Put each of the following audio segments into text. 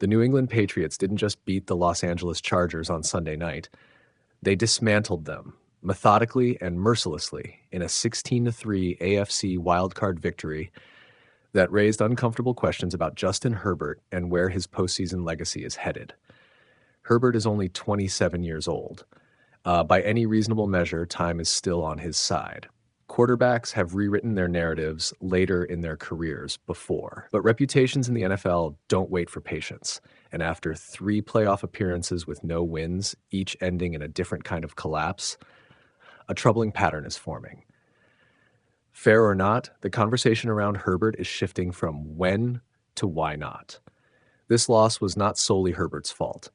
The New England Patriots didn't just beat the Los Angeles Chargers on Sunday night. They dismantled them, methodically and mercilessly, in a 16-3 AFC Wild Card victory that raised uncomfortable questions about Justin Herbert and where his postseason legacy is headed. Herbert is only 27 years old. By any reasonable measure, time is still on his side. Quarterbacks have rewritten their narratives later in their careers before, but reputations in the NFL don't wait for patience. And after 3 playoff appearances with no wins, each ending in a different kind of collapse, a troubling pattern is forming. Fair or not, the conversation around Herbert is shifting from when to why not. This loss was not solely Herbert's fault.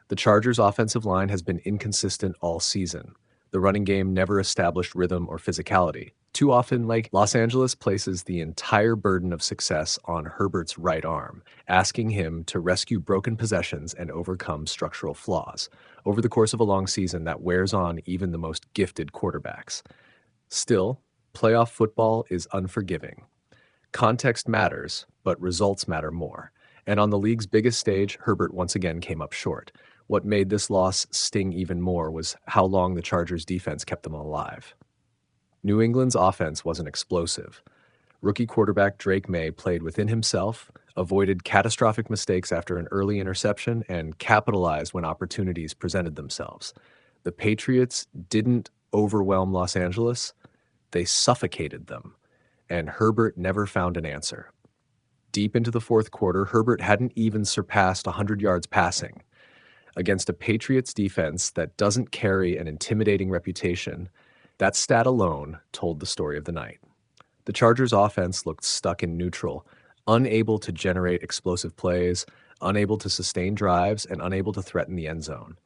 The Chargers' offensive line has been inconsistent all season. The running game never established rhythm or physicality. Too often, Los Angeles places the entire burden of success on Herbert's right arm, asking him to rescue broken possessions and overcome structural flaws. Over the course of a long season, that wears on even the most gifted quarterbacks. Still, playoff football is unforgiving. Context matters, but results matter more. And on the league's biggest stage, Herbert once again came up short. What made this loss sting even more was how long the Chargers' defense kept them alive. New England's offense wasn't explosive. Rookie quarterback Drake Maye played within himself, avoided catastrophic mistakes after an early interception, and capitalized when opportunities presented themselves. The Patriots didn't overwhelm Los Angeles, they suffocated them, and Herbert never found an answer. Deep into the fourth quarter, Herbert hadn't even surpassed 100 yards passing. Against a Patriots defense that doesn't carry an intimidating reputation, that stat alone told the story of the night. The Chargers' offense looked stuck in neutral, unable to generate explosive plays, unable to sustain drives, and unable to threaten the end zone.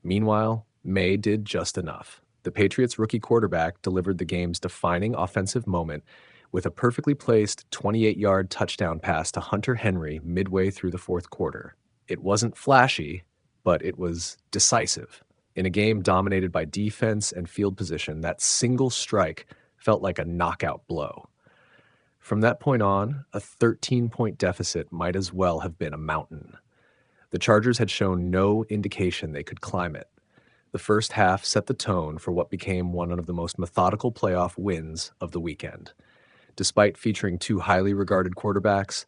Meanwhile, Maye did just enough. The Patriots' rookie quarterback delivered the game's defining offensive moment with a perfectly placed 28-yard touchdown pass to Hunter Henry midway through the fourth quarter. It wasn't flashy, but it was decisive. In a game dominated by defense and field position, that single strike felt like a knockout blow. From that point on, a 13-point deficit might as well have been a mountain. The Chargers had shown no indication they could climb it. The first half set the tone for what became one of the most methodical playoff wins of the weekend. Despite featuring 2 highly regarded quarterbacks,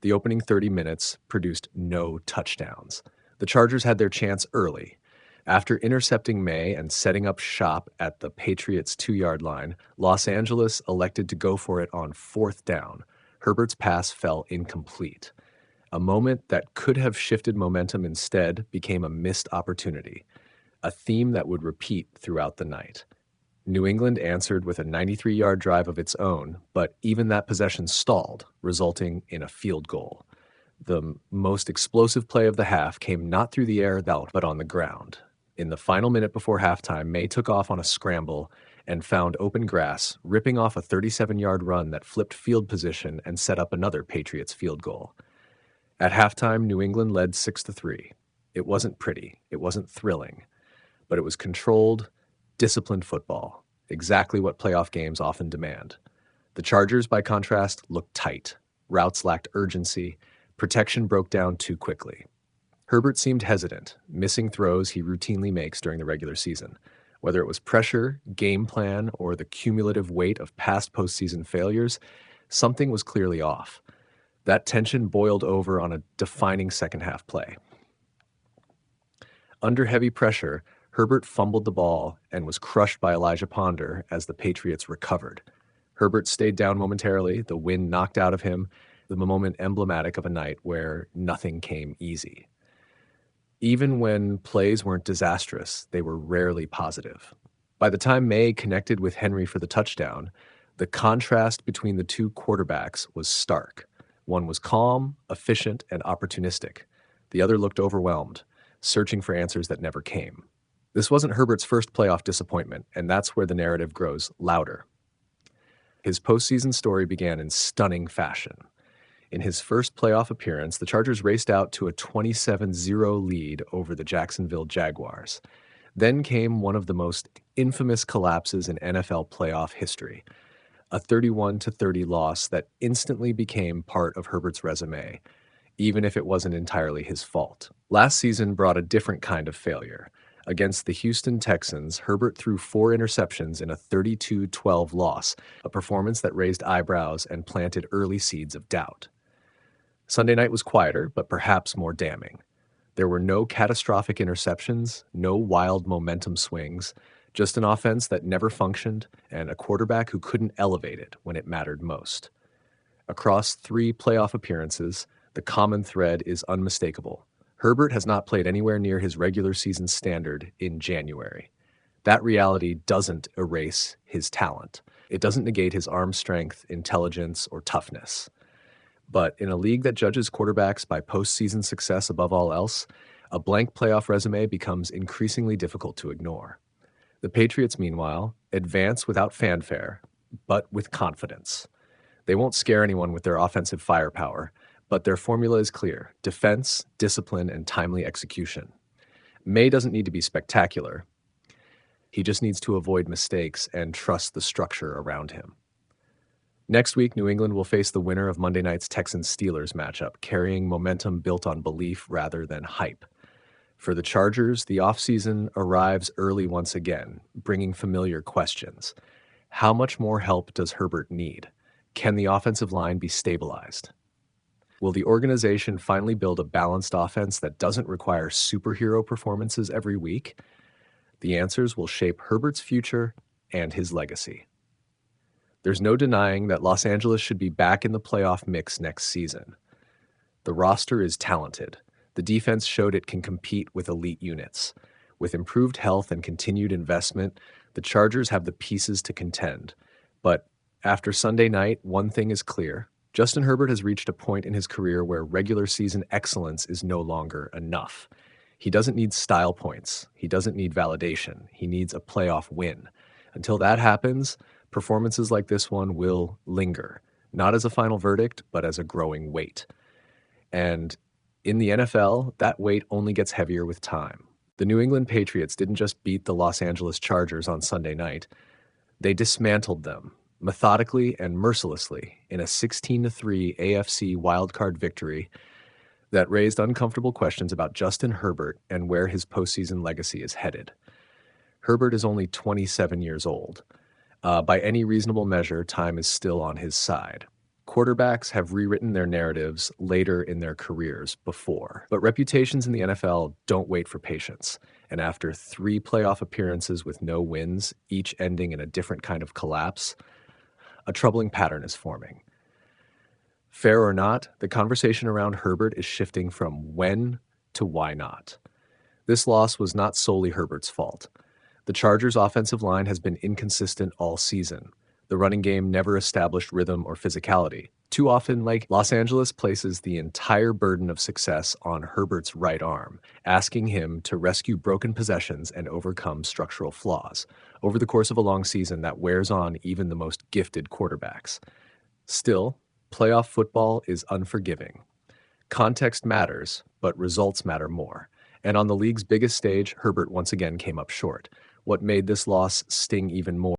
the opening 30 minutes produced no touchdowns. The Chargers had their chance early. After intercepting Maye and setting up shop at the Patriots' 2-yard line, Los Angeles elected to go for it on 4th down. Herbert's pass fell incomplete. A moment that could have shifted momentum instead became a missed opportunity, a theme that would repeat throughout the night. New England answered with a 93-yard drive of its own, but even that possession stalled, resulting in a field goal. The most explosive play of the half came not through the air, but on the ground. In the final minute before halftime, Maye took off on a scramble and found open grass, ripping off a 37-yard run that flipped field position and set up another Patriots field goal. At halftime, New England led 6-3. It wasn't pretty, it wasn't thrilling, but it was controlled, disciplined football, exactly what playoff games often demand. The Chargers, by contrast, looked tight. Routes lacked urgency. Protection broke down too quickly. Herbert seemed hesitant, missing throws he routinely makes during the regular season. Whether it was pressure, game plan, or the cumulative weight of past postseason failures, something was clearly off. That tension boiled over on a defining second-half play. Under heavy pressure, Herbert fumbled the ball and was crushed by Elijah Ponder as the Patriots recovered. Herbert stayed down momentarily, the wind knocked out of him, the moment emblematic of a night where nothing came easy. Even when plays weren't disastrous, they were rarely positive. By the time Maye connected with Henry for the touchdown, the contrast between the 2 quarterbacks was stark. One was calm, efficient, and opportunistic. The other looked overwhelmed, searching for answers that never came. This wasn't Herbert's first playoff disappointment, and that's where the narrative grows louder. His postseason story began in stunning fashion. In his first playoff appearance, the Chargers raced out to a 27-0 lead over the Jacksonville Jaguars. Then came one of the most infamous collapses in NFL playoff history, a 31-30 loss that instantly became part of Herbert's resume. even if it wasn't entirely his fault. Last season brought a different kind of failure. Against the Houston Texans, Herbert threw 4 interceptions in a 32-12 loss, a performance that raised eyebrows and planted early seeds of doubt. Sunday night was quieter, but perhaps more damning. There were no catastrophic interceptions, no wild momentum swings, just an offense that never functioned and a quarterback who couldn't elevate it when it mattered most. Across 3 playoff appearances, the common thread is unmistakable. Herbert has not played anywhere near his regular season standard in January. That reality doesn't erase his talent. It doesn't negate his arm strength, intelligence, or toughness. But in a league that judges quarterbacks by postseason success above all else, a blank playoff resume becomes increasingly difficult to ignore. The Patriots, meanwhile, advance without fanfare, but with confidence. They won't scare anyone with their offensive firepower, but their formula is clear: defense, discipline, and timely execution. Maye doesn't need to be spectacular. He just needs to avoid mistakes and trust the structure around him. Next week, New England will face the winner of Monday night's Texans-Steelers matchup, carrying momentum built on belief rather than hype. For the Chargers, the offseason arrives early once again, bringing familiar questions. How much more help does Herbert need? Can the offensive line be stabilized? Will the organization finally build a balanced offense that doesn't require superhero performances every week? The answers will shape Herbert's future and his legacy. There's no denying that Los Angeles should be back in the playoff mix next season. The roster is talented. The defense showed it can compete with elite units. With improved health and continued investment, the Chargers have the pieces to contend. But after Sunday night, one thing is clear. Justin Herbert has reached a point in his career where regular season excellence is no longer enough. He doesn't need style points. He doesn't need validation. He needs a playoff win. Until that happens, performances like this one will linger, not as a final verdict, but as a growing weight. And in the NFL, that weight only gets heavier with time. The New England Patriots didn't just beat the Los Angeles Chargers on Sunday night. They dismantled them methodically and mercilessly in a 16-3 AFC Wild Card victory that raised uncomfortable questions about Justin Herbert and where his postseason legacy is headed. Herbert is only 27 years old. By any reasonable measure, time is still on his side. Quarterbacks have rewritten their narratives later in their careers before, but reputations in the NFL don't wait for patience. And after 3 playoff appearances with no wins, each ending in a different kind of collapse, a troubling pattern is forming. Fair or not, the conversation around Herbert is shifting from when to why not. This loss was not solely Herbert's fault. The Chargers' offensive line has been inconsistent all season. The running game never established rhythm or physicality. Too often, Los Angeles places the entire burden of success on Herbert's right arm, asking him to rescue broken possessions and overcome structural flaws. Over the course of a long season, that wears on even the most gifted quarterbacks. Still, playoff football is unforgiving. Context matters, but results matter more. And on the league's biggest stage, Herbert once again came up short. What made this loss sting even more